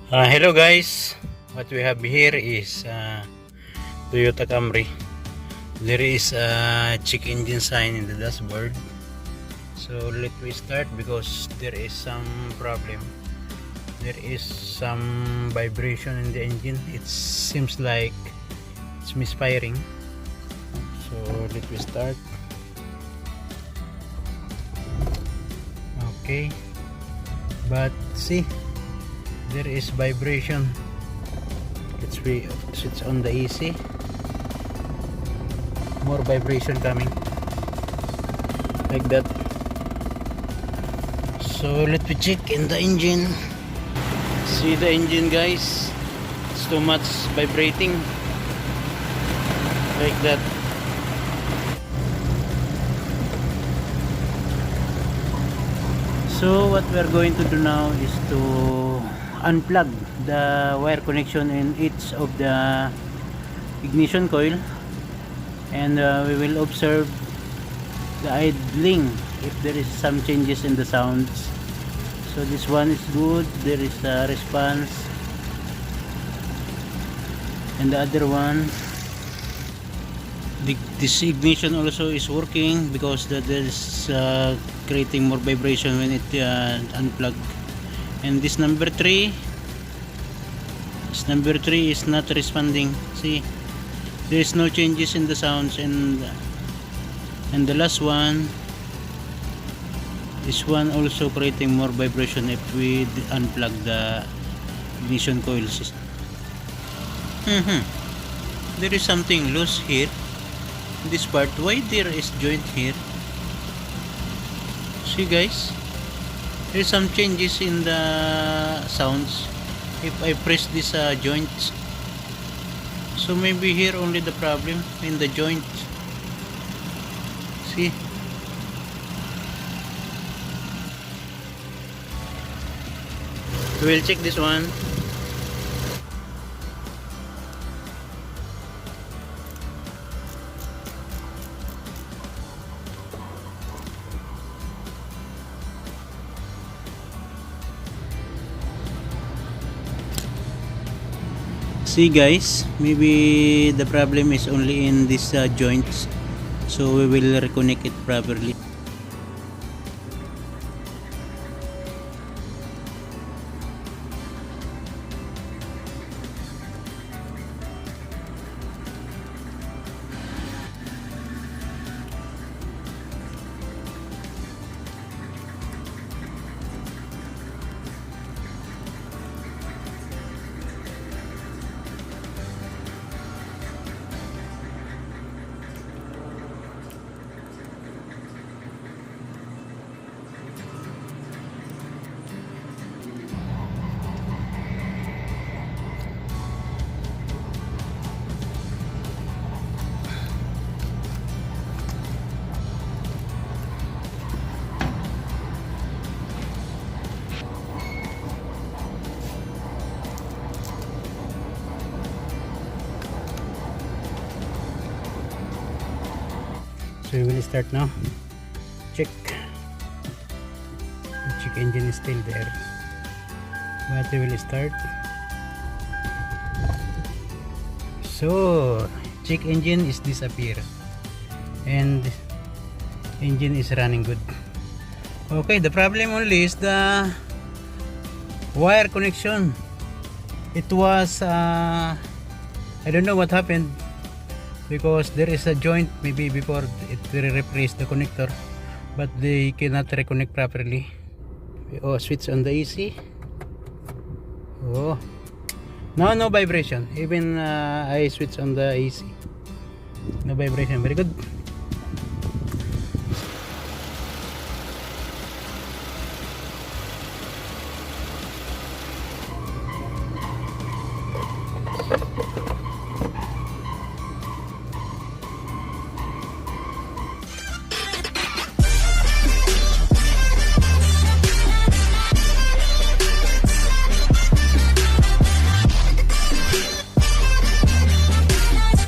Hello guys, what we have here is Toyota Camry. There is a check engine sign in the dashboard. So let me start because there is some problem. There is some vibration in the engine. It seems like it's misfiring. So let me start. Okay, but see, there is vibration. Let's switch on the AC. More vibration coming like that. So let me check in the engine. See the engine, guys, it's too much vibrating like that. So what we are going to do now is to unplug the wire connection in each of the ignition coil, and we will observe the idling if there is some changes in the sounds. So this one is good, there is a response, and the other one, this ignition also is working because there is creating more vibration when it unplugged. And this number 3 is not responding. See, there is no changes in the sounds. And the last one, this one also creating more vibration if we unplug the ignition coils. There is something loose here, this part. Why there is joint here? See guys, there's some changes in the sounds if I press this joints. So maybe here only the problem in the joint. See, we'll check this one. See guys, maybe the problem is only in these joints, so we will reconnect it properly. So we will start now. Check. The check engine is still there, but we will start. So check engine is disappear and engine is running good. Okay, the problem only is the wire connection. It was I don't know what happened, because there is a joint maybe before it will replace the connector, but they cannot reconnect properly. Oh, switch on the AC. Oh, no vibration. Even I switch on the AC, no vibration. Very good.